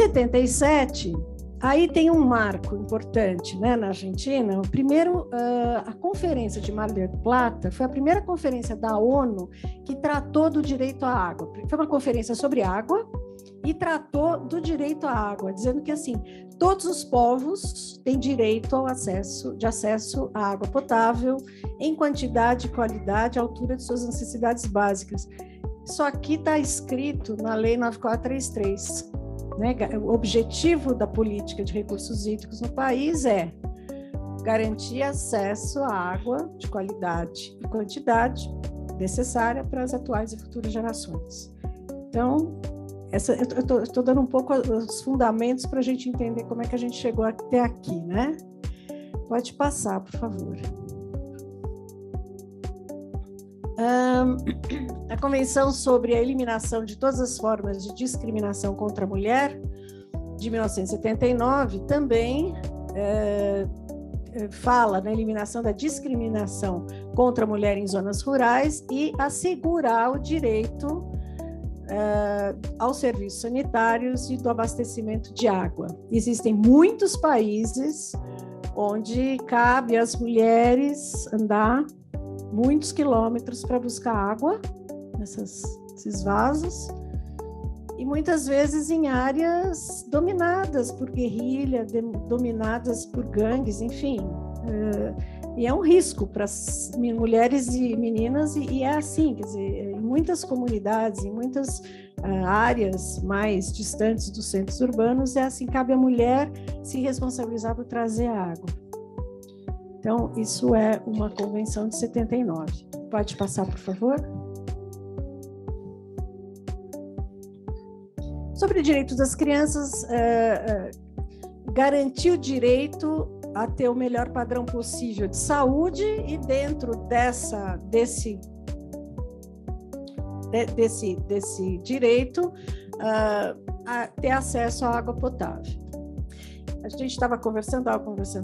77, aí tem um marco importante, né, na Argentina. O primeiro, a Conferência de Mar del Plata foi a primeira conferência da ONU que tratou do direito à água. Foi uma conferência sobre água e tratou do direito à água, dizendo que assim, todos os povos têm direito ao acesso à água potável em quantidade, qualidade, altura de suas necessidades básicas. Isso aqui está escrito na Lei 9433. Né? O objetivo da política de recursos hídricos no país é garantir acesso à água de qualidade e quantidade necessária para as atuais e futuras gerações. Então, eu estou dando um pouco os fundamentos para a gente entender como é que a gente chegou até aqui, né? Pode passar, por favor. A Convenção sobre a Eliminação de Todas as Formas de Discriminação contra a Mulher, de 1979, também fala na eliminação da discriminação contra a mulher em zonas rurais e assegurar o direito aos serviços sanitários e do abastecimento de água. Existem muitos países onde cabe às mulheres andar muitos quilômetros para buscar água nesses vasos, e muitas vezes em áreas dominadas por guerrilha, dominadas por gangues, enfim. E é um risco para as mulheres e meninas, e é assim, quer dizer, em muitas comunidades, em muitas áreas mais distantes dos centros urbanos, é assim, cabe à mulher se responsabilizar por trazer a água. Então, isso é uma convenção de 79. Pode passar, por favor? Sobre o direito das crianças, garantir o direito a ter o melhor padrão possível de saúde e dentro desse direito a ter acesso à água potável. A gente estava conversando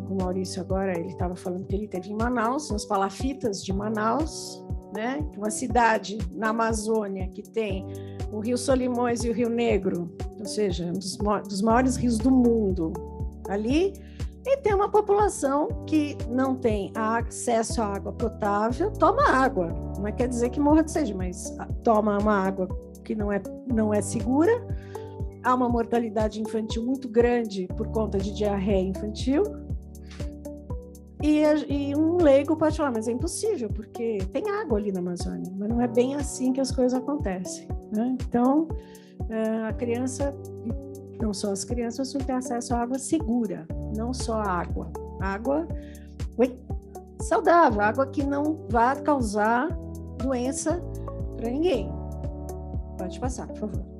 com o Maurício agora, ele estava falando que ele esteve em Manaus, nas palafitas de Manaus, né? Uma cidade na Amazônia que tem o Rio Solimões e o Rio Negro, ou seja, um dos maiores rios do mundo ali, e tem uma população que não tem acesso à água potável, toma água, não quer dizer que morra de sede, mas toma uma água que não é segura. Há uma mortalidade infantil muito grande por conta de diarreia infantil. E um leigo pode falar, mas é impossível, porque tem água ali na Amazônia, mas não é bem assim que as coisas acontecem, né? Então, a criança, não só as crianças, vão ter acesso à água segura, não só a água. Água saudável, água que não vai causar doença para ninguém. Pode passar, por favor.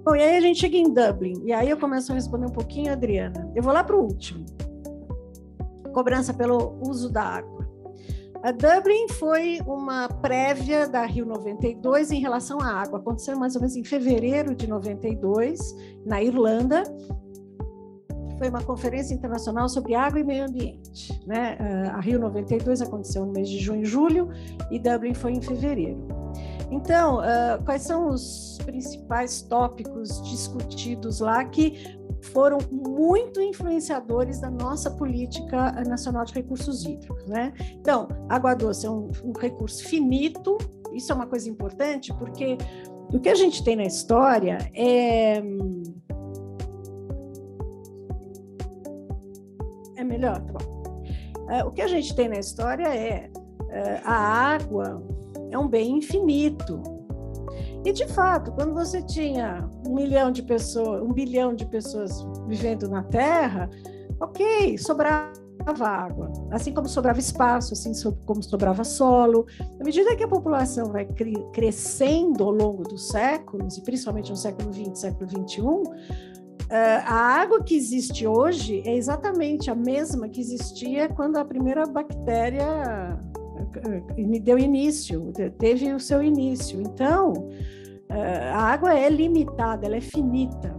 Bom, e aí a gente chega em Dublin, e aí eu começo a responder um pouquinho, Adriana. Eu vou lá para o último. Cobrança pelo uso da água. A Dublin foi uma prévia da Rio 92 em relação à água. Aconteceu mais ou menos em fevereiro de 92, na Irlanda. Foi uma conferência internacional sobre água e meio ambiente, né? A Rio 92 aconteceu no mês de junho e julho, e Dublin foi em fevereiro. Então, quais são os principais tópicos discutidos lá que foram muito influenciadores da nossa política nacional de recursos hídricos, né? Então, água doce é um recurso finito, isso é uma coisa importante, porque o que a gente tem na história é melhor? Tá bom. O que a gente tem na história é a água é um bem infinito. E, de fato, quando você tinha 1 bilhão de pessoas vivendo na Terra, ok, sobrava água, assim como sobrava espaço, assim como sobrava solo. À medida que a população vai crescendo ao longo dos séculos, e principalmente no século XX, século XXI, a água que existe hoje é exatamente a mesma que existia quando a primeira bactéria deu início, teve o seu início. Então, a água é limitada, ela é finita,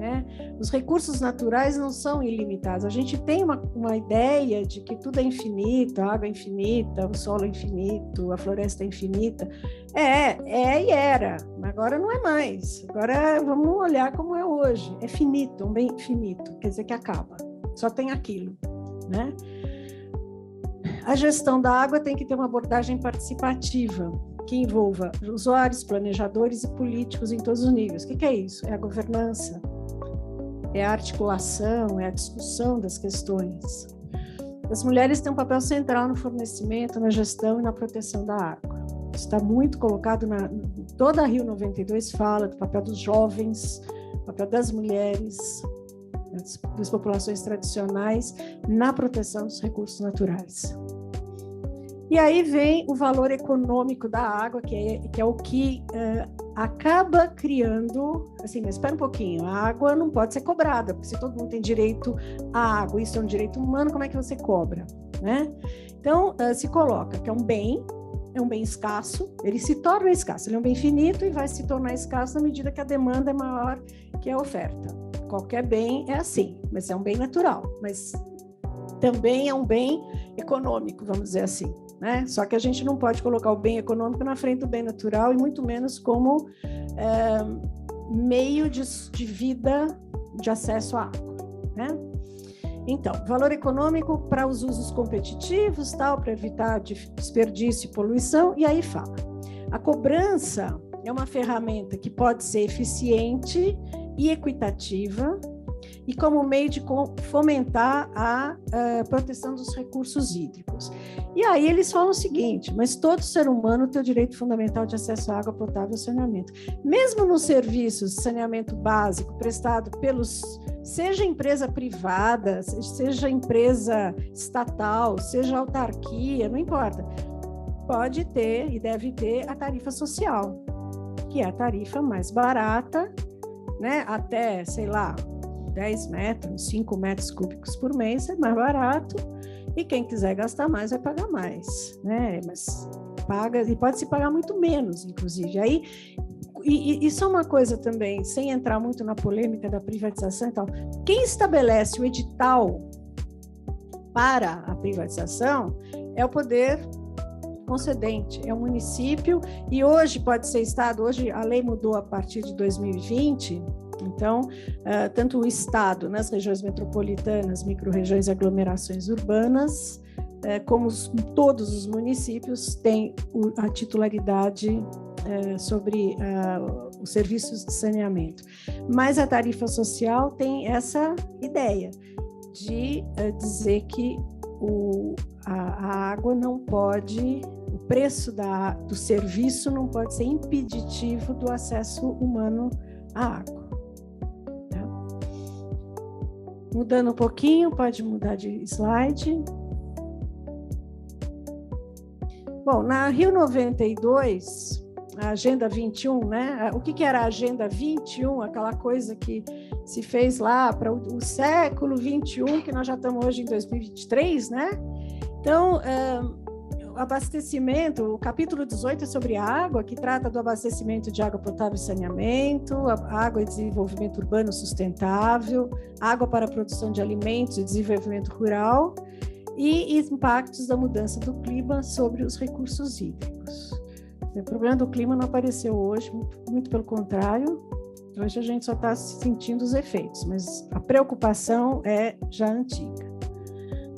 né? Os recursos naturais não são ilimitados. A gente tem uma ideia de que tudo é infinito, a água é infinita, o solo é infinito, a floresta é infinita. E era, mas agora não é mais. Agora vamos olhar como é hoje. É finito, um bem finito, quer dizer que acaba. Só tem aquilo, né? A gestão da água tem que ter uma abordagem participativa, que envolva usuários, planejadores e políticos em todos os níveis. O que é isso? É a governança, é a articulação, é a discussão das questões. As mulheres têm um papel central no fornecimento, na gestão e na proteção da água. Isso está muito colocado toda a Rio 92 fala do papel dos jovens, do papel das mulheres, das populações tradicionais na proteção dos recursos naturais. E aí vem o valor econômico da água, que é o que acaba criando, assim, mas espera um pouquinho, a água não pode ser cobrada, porque se todo mundo tem direito à água, isso é um direito humano, como é que você cobra, né? Então, se coloca que é um bem escasso, ele se torna escasso, ele é um bem finito e vai se tornar escasso na medida que a demanda é maior que a oferta. Qualquer bem é assim, mas é um bem natural, mas também é um bem econômico, vamos dizer assim, né? Só que a gente não pode colocar o bem econômico na frente do bem natural e muito menos como meio de vida, de acesso à água, né? Então, valor econômico para os usos competitivos, tal, para evitar desperdício e poluição, e aí fala. A cobrança é uma ferramenta que pode ser eficiente e equitativa e como meio de fomentar a proteção dos recursos hídricos. E aí eles falam o seguinte, mas todo ser humano tem o direito fundamental de acesso à água potável e saneamento. Mesmo nos serviços de saneamento básico prestado seja empresa privada, seja empresa estatal, seja autarquia, não importa, pode ter e deve ter a tarifa social, que é a tarifa mais barata, né? Até, sei lá, 10 metros, 5 metros cúbicos por mês é mais barato, e quem quiser gastar mais vai pagar mais, né? Mas paga, e pode se pagar muito menos, inclusive. Aí, e só uma coisa também, sem entrar muito na polêmica da privatização e tal, quem estabelece o edital para a privatização é o poder concedente, é o município, e hoje pode ser estado, hoje a lei mudou a partir de 2020, então, tanto o Estado, nas regiões metropolitanas, micro-regiões e aglomerações urbanas, como todos os municípios têm a titularidade sobre os serviços de saneamento. Mas a tarifa social tem essa ideia de dizer que a água não pode, o preço do serviço não pode ser impeditivo do acesso humano à água. Mudando um pouquinho, pode mudar de slide. Bom, na Rio 92, a Agenda 21, né? O que era a Agenda 21? Aquela coisa que se fez lá para o século 21, que nós já estamos hoje em 2023, né? Então, abastecimento, o capítulo 18 é sobre a água, que trata do abastecimento de água potável e saneamento, água e desenvolvimento urbano sustentável, água para a produção de alimentos e desenvolvimento rural, e impactos da mudança do clima sobre os recursos hídricos. O problema do clima não apareceu hoje, muito pelo contrário, hoje a gente só está sentindo os efeitos, mas a preocupação é já antiga.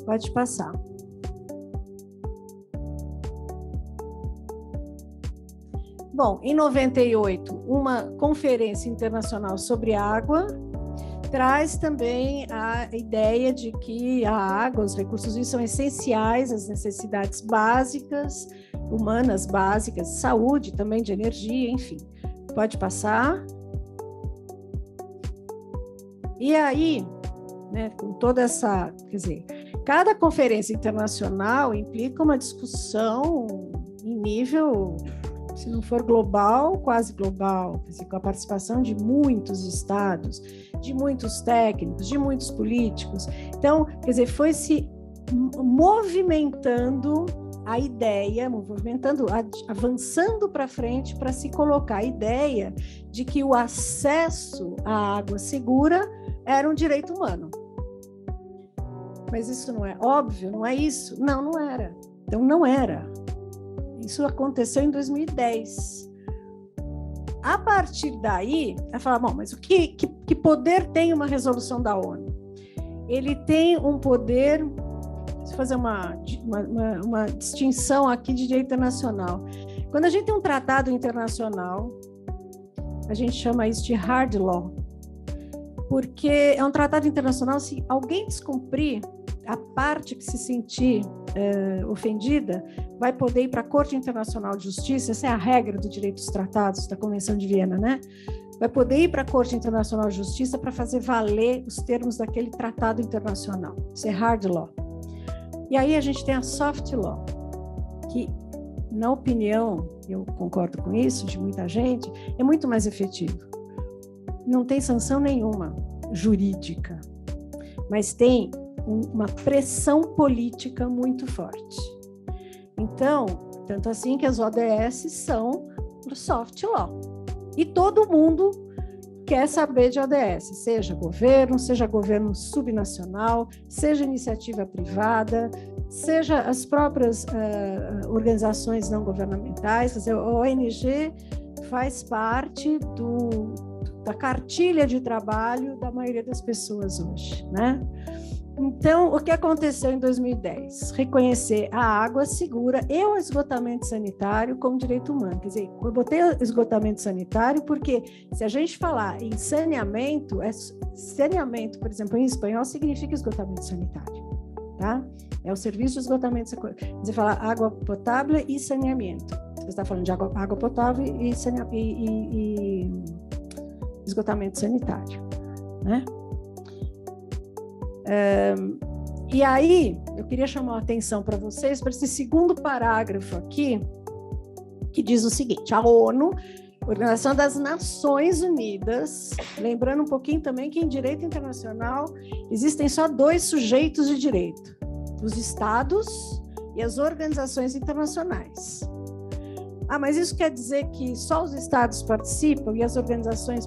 Pode passar. Bom, em 98, uma conferência internacional sobre água traz também a ideia de que a água, os recursos são essenciais às necessidades básicas, humanas básicas, de saúde, também de energia, enfim. Pode passar. E aí, né, com toda essa, quer dizer, cada conferência internacional implica uma discussão em nível, se não for global, quase global, quer dizer, com a participação de muitos estados, de muitos técnicos, de muitos políticos. Então, quer dizer, foi se movimentando a ideia, movimentando, avançando para frente para se colocar a ideia de que o acesso à água segura era um direito humano. Mas isso não é óbvio, não é isso? Não, não era. Então, não era. Isso aconteceu em 2010. A partir daí, ela fala, bom, mas que poder tem uma resolução da ONU? Ele tem um poder, vou fazer uma distinção aqui de direito internacional. Quando a gente tem um tratado internacional, a gente chama isso de hard law, porque é um tratado internacional, se alguém descumprir, a parte que se sentir ofendida vai poder ir para a Corte Internacional de Justiça, essa é a regra do direito dos tratados, da Convenção de Viena, né? Vai poder ir para a Corte Internacional de Justiça para fazer valer os termos daquele tratado internacional. Isso é hard law. E aí a gente tem a soft law, que, na opinião, eu concordo com isso, de muita gente, é muito mais efetivo. Não tem sanção nenhuma jurídica, mas tem uma pressão política muito forte. Então, tanto assim que as ODS são soft law. E todo mundo quer saber de ODS, seja governo subnacional, seja iniciativa privada, seja as próprias organizações não governamentais. Quer dizer, a ONG faz parte da cartilha de trabalho da maioria das pessoas hoje, né? Então, o que aconteceu em 2010? Reconhecer a água segura e o esgotamento sanitário como direito humano. Quer dizer, eu botei o esgotamento sanitário porque, se a gente falar em saneamento, saneamento, por exemplo, em espanhol, significa esgotamento sanitário, tá? É o serviço de esgotamento sanitário. Você fala água potável e saneamento. Você está falando de água potável e esgotamento sanitário, né? E aí, eu queria chamar a atenção para vocês para esse segundo parágrafo aqui, que diz o seguinte: a ONU, Organização das Nações Unidas, lembrando um pouquinho também que em direito internacional existem só 2 sujeitos de direito: os estados e as organizações internacionais. Ah, mas isso quer dizer que só os estados participam e as organizações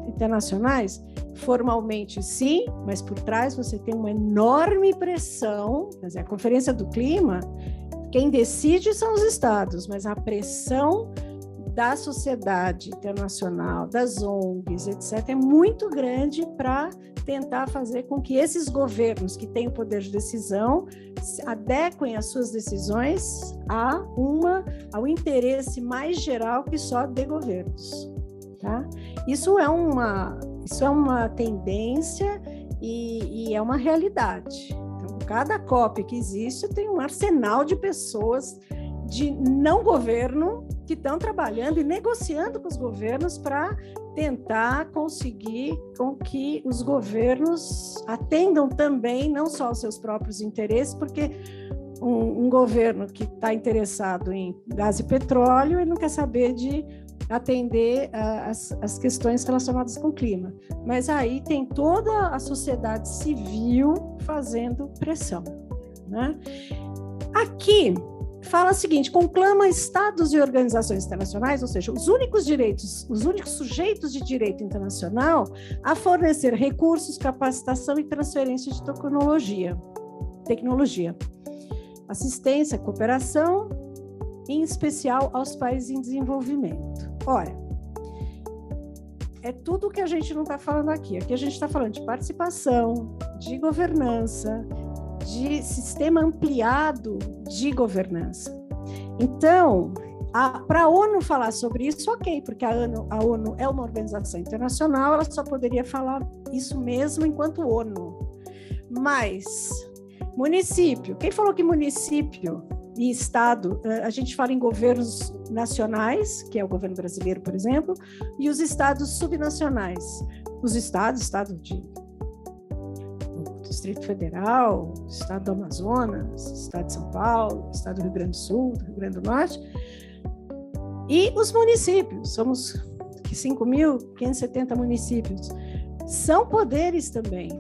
internacionais? Formalmente, sim, mas por trás você tem uma enorme pressão. Quer dizer, a Conferência do Clima, quem decide são os estados, mas a pressão da sociedade internacional, das ONGs, etc., é muito grande para tentar fazer com que esses governos que têm o poder de decisão adequem as suas decisões ao interesse mais geral que só de governos. Tá? Isso é uma tendência e é uma realidade. Então, cada COP que existe tem um arsenal de pessoas de não governo que estão trabalhando e negociando com os governos para tentar conseguir com que os governos atendam também não só aos seus próprios interesses, porque um governo que está interessado em gás e petróleo, ele não quer saber de atender as questões relacionadas com o clima. Mas aí tem toda a sociedade civil fazendo pressão, né? Aqui fala o seguinte: conclama estados e organizações internacionais, ou seja, os únicos sujeitos de direito internacional a fornecer recursos, capacitação e transferência de tecnologia, assistência, cooperação, em especial aos países em desenvolvimento. Ora, é tudo o que a gente não está falando aqui. Aqui a gente está falando de participação, de governança, de sistema ampliado de governança. Então, para a ONU falar sobre isso, ok, porque a ONU é uma organização internacional, ela só poderia falar isso mesmo enquanto ONU. Mas, município, quem falou que município e estado, a gente fala em governos nacionais, que é o governo brasileiro, por exemplo, e os estados subnacionais. Os estado do Distrito Federal, estado do Amazonas, estado de São Paulo, estado do Rio Grande do Sul, do Rio Grande do Norte, e os municípios, somos 5.570 municípios, são poderes também.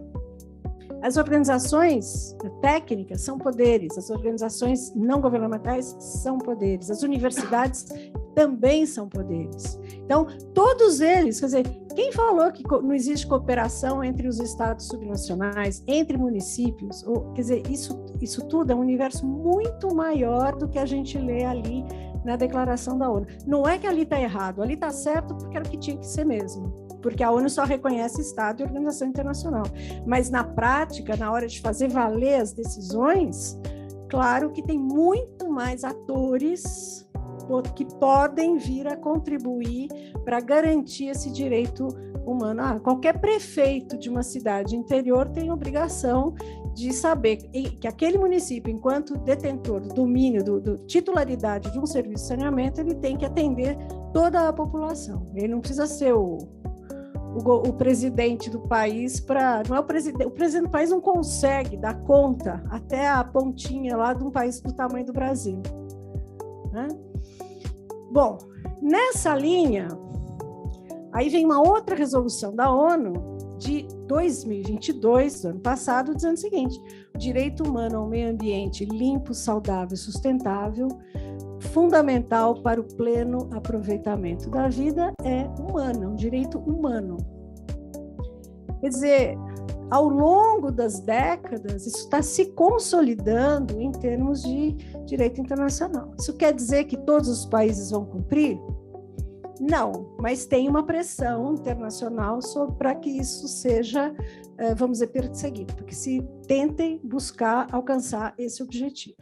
As organizações técnicas são poderes, as organizações não governamentais são poderes, as universidades também são poderes. Então, todos eles, quer dizer, quem falou que não existe cooperação entre os estados subnacionais, entre municípios, quer dizer, isso tudo é um universo muito maior do que a gente lê ali na declaração da ONU. Não é que ali está errado, ali está certo porque era o que tinha que ser mesmo, porque a ONU só reconhece Estado e organização internacional. Mas na prática, na hora de fazer valer as decisões, claro que tem muito mais atores que podem vir a contribuir para garantir esse direito humano. Qualquer prefeito de uma cidade interior tem obrigação de saber que aquele município, enquanto detentor do domínio, do titularidade de um serviço de saneamento, ele tem que atender toda a população. Ele não precisa ser o presidente do país o presidente do país não consegue dar conta até a pontinha lá de um país do tamanho do Brasil, né? Bom, nessa linha, aí vem uma outra resolução da ONU de 2022, do ano passado, dizendo o seguinte: o direito humano ao meio ambiente limpo, saudável e sustentável, fundamental para o pleno aproveitamento da vida, é humano, um direito humano. Quer dizer, ao longo das décadas, isso está se consolidando em termos de direito internacional. Isso quer dizer que todos os países vão cumprir? Não, mas tem uma pressão internacional para que isso seja, vamos dizer, perseguido, porque se tentem buscar alcançar esse objetivo.